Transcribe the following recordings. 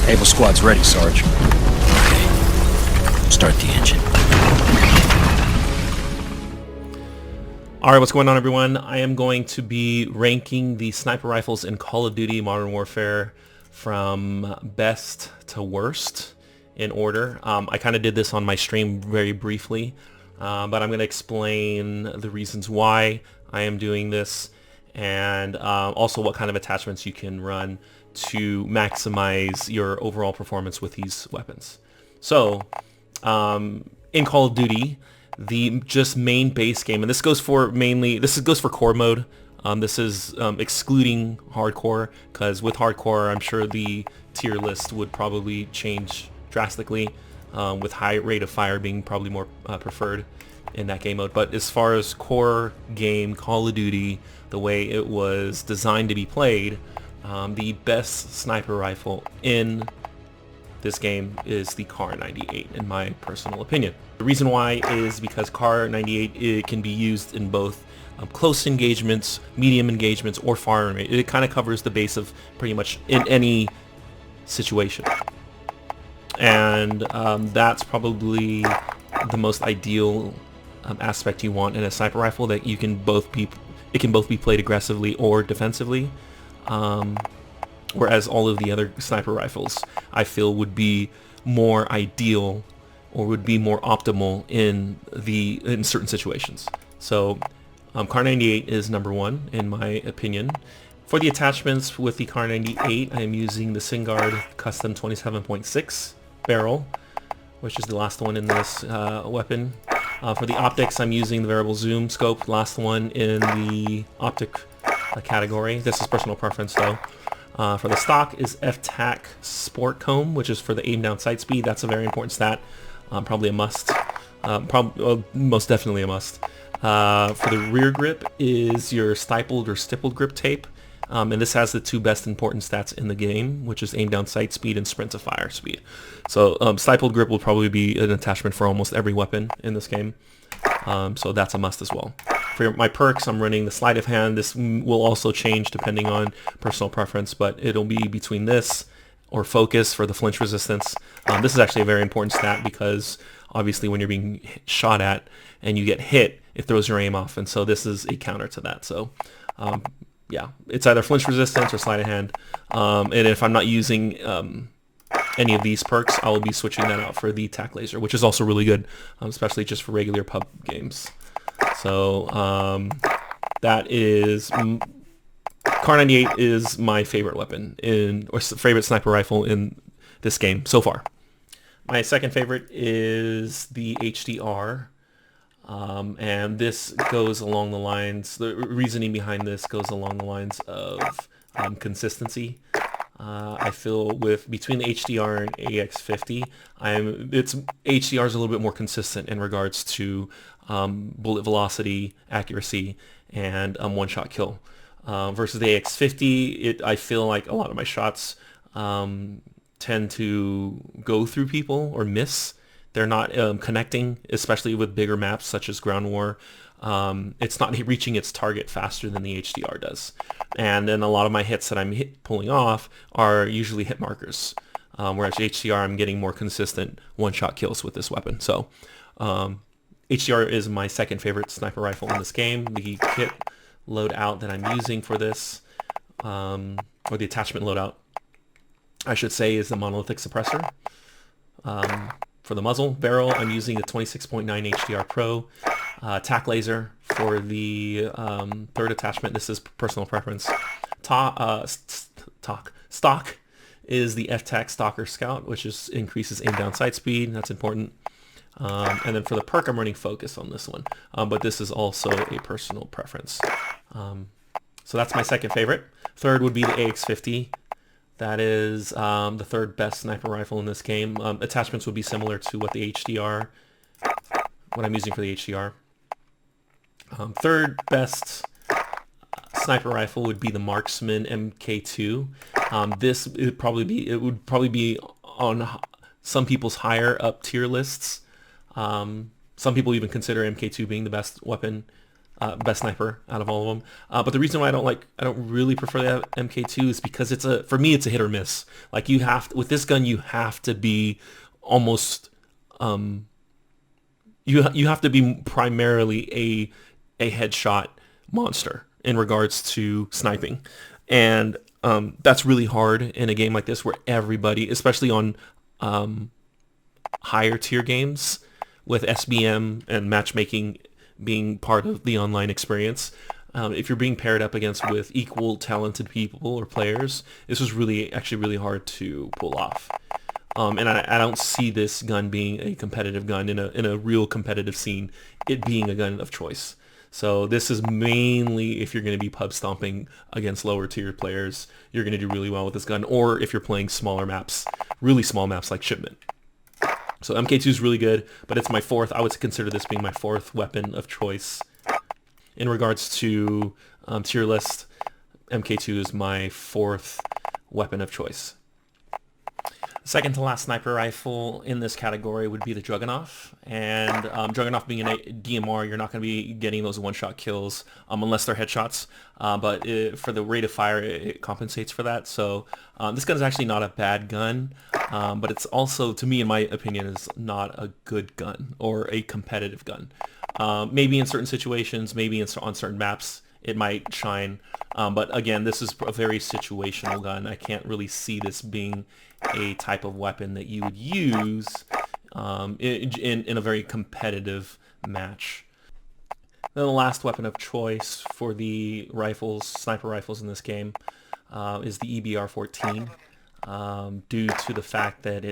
Able squad's ready, Sarge. Start the engine. Alright, what's going on, everyone? I am going to be ranking the sniper rifles in Call of Duty Modern Warfare from best to worst in order. I kind of did this on my stream very briefly, but I'm going to explain the reasons why I am doing this, and also what kind of attachments you can run to maximize your overall performance with these weapons. So, in Call of Duty, the just main base game, and this goes for core mode. This is excluding hardcore, because with hardcore, I'm sure the tier list would probably change drastically, with high rate of fire being probably more preferred in that game mode. But as far as core game Call of Duty, the way it was designed to be played, the best sniper rifle in this game is the Kar98, in my personal opinion. The reason why is because Kar98, it can be used in both close engagements, medium engagements, or far range. It kind of covers the base of pretty much in any situation, and that's probably the most ideal aspect you want in a sniper rifle, that it can both be played aggressively or defensively. Whereas all of the other sniper rifles, I feel, would be more ideal or would be more optimal in certain situations. So Kar98 is number one in my opinion. For the attachments with the Kar98, I am using the Singard Custom 27.6 barrel, which is the last one in this weapon. For the optics, I'm using the variable zoom scope, last one in the optic category. This is personal preference though. For the stock is FTAC Sport Comb, which is for the aim down sight speed. That's a very important stat. Probably a must. Most definitely a must. For the rear grip is your stippled or stippled grip tape. And this has the two best important stats in the game, which is aim down sight speed and sprint to fire speed. So stippled grip will probably be an attachment for almost every weapon in this game. So that's a must as well. For my perks, I'm running the sleight of hand. This will also change depending on personal preference, but it'll be between this or focus for the flinch resistance. This is actually a very important stat, because obviously when you're being shot at and you get hit, it throws your aim off, and so this is a counter to that. So yeah, it's either flinch resistance or sleight of hand. And if I'm not using any of these perks, I will be switching that out for the TAC laser, which is also really good, especially just for regular pub games. So that is Kar98 is my favorite weapon or favorite sniper rifle in this game so far. My second favorite is the HDR, and this goes along the lines. The reasoning behind this goes along the lines of consistency. I feel between the HDR and AX50, HDR is a little bit more consistent in regards to bullet velocity, accuracy, and one-shot kill. Versus the AX50, I feel like a lot of my shots tend to go through people or miss. They're not connecting, especially with bigger maps such as Ground War. It's not reaching its target faster than the HDR does. And then a lot of my hits that I'm pulling off are usually hit markers. Whereas HDR, I'm getting more consistent one-shot kills with this weapon. So HDR is my second favorite sniper rifle in this game. The kit loadout that I'm using for this, or the attachment loadout, I should say, is the monolithic suppressor. For the muzzle barrel, I'm using the 26.9 HDR Pro. TAC laser for the third attachment. This is personal preference. Stock is the FTAC Stalker Scout, which increases aim down sight speed. That's important. And then for the perk, I'm running focus on this one, but this is also a personal preference. So that's my second favorite. Third would be the AX50. That is the third best sniper rifle in this game. Attachments would be similar to what I'm using for the HDR. Third best sniper rifle would be the Marksman MK2. It would probably be on some people's higher up tier lists. Some people even consider MK2 being the best weapon best sniper out of all of them. But the reason why I don't really prefer the MK2 is because for me it's a hit or miss. Like with this gun you have to be almost you have to be primarily a headshot monster in regards to sniping, and that's really hard in a game like this where everybody, especially on higher tier games with SBM and matchmaking being part of the online experience, if you're being paired up with equal talented people or players, this was actually really hard to pull off. And I don't see this gun being a competitive gun in a real competitive scene, it being a gun of choice. So this is mainly if you're going to be pub stomping against lower tier players, you're going to do really well with this gun, or if you're playing smaller maps, really small maps like Shipment. So MK2 is really good, but it's my fourth. I would consider this being my fourth weapon of choice. In regards to tier list, MK2 is my fourth weapon of choice. Second to last sniper rifle in this category would be the DRAGUNOV, and DRAGUNOV being a DMR, you're not going to be getting those one-shot kills unless they're headshots, but for the rate of fire, it compensates for that. So this gun is actually not a bad gun, but it's also, to me, in my opinion, is not a good gun or a competitive gun. Maybe in certain situations, maybe on certain maps, it might shine, but again, this is a very situational gun. I can't really see this being a type of weapon that you would use in a very competitive match. Then the last weapon of choice for the sniper rifles in this game, is the EBR-14, due to the fact that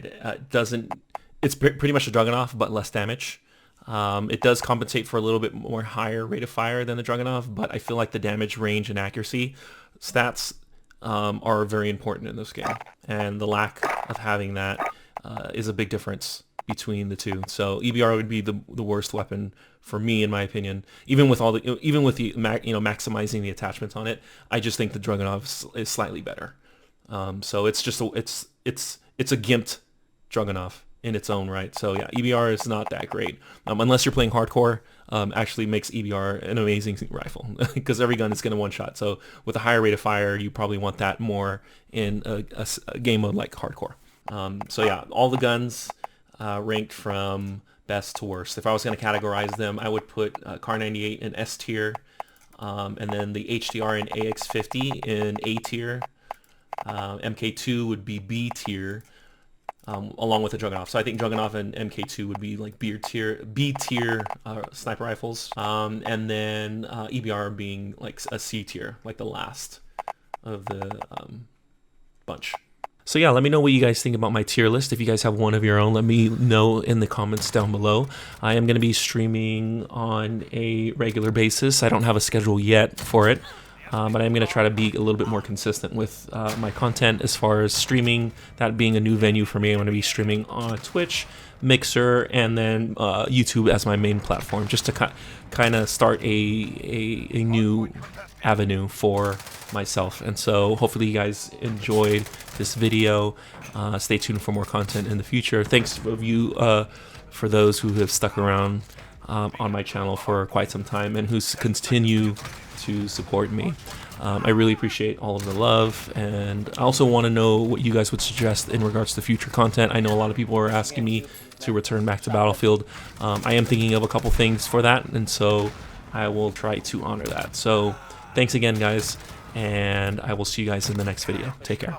it's pretty much a DRAGUNOV but less damage. It does compensate for a little bit more higher rate of fire than the DRAGUNOV, but I feel like the damage range and accuracy stats are very important in this game, and the lack of having that is a big difference between the two. So EBR would be the worst weapon for me, in my opinion. Even with maximizing the attachments on it, I just think the DRAGUNOV is slightly better. So it's just it's a gimped DRAGUNOV in its own right. So yeah, EBR is not that great unless you're playing hardcore. Actually makes EBR an amazing rifle because every gun is going to one shot. So with a higher rate of fire, you probably want that more in a game mode like hardcore. So yeah, all the guns ranked from best to worst. If I was going to categorize them, I would put Kar98 in S tier, and then the HDR and AX50 in A tier. MK2 would be B tier, along with the DRAGUNOV. So I think DRAGUNOV and MK2 would be like B tier sniper rifles, and then EBR being like a C tier, like the last of the bunch. So yeah, let me know what you guys think about my tier list. If you guys have one of your own, let me know in the comments down below. I am going to be streaming on a regular basis. I don't have a schedule yet for it, but I'm going to try to be a little bit more consistent with my content as far as streaming, that being a new venue for me. I'm going to be streaming on Twitch, Mixer, and then YouTube as my main platform, just to kind of start a new avenue for myself. And so hopefully you guys enjoyed this video. Stay tuned for more content in the future. Thanks for those who have stuck around on my channel for quite some time and who continue to support me. I really appreciate all of the love, and I also want to know what you guys would suggest in regards to future content. I know a lot of people are asking me to return back to Battlefield. I am thinking of a couple things for that, and so I will try to honor that. So thanks again, guys, and I will see you guys in the next video. Take care.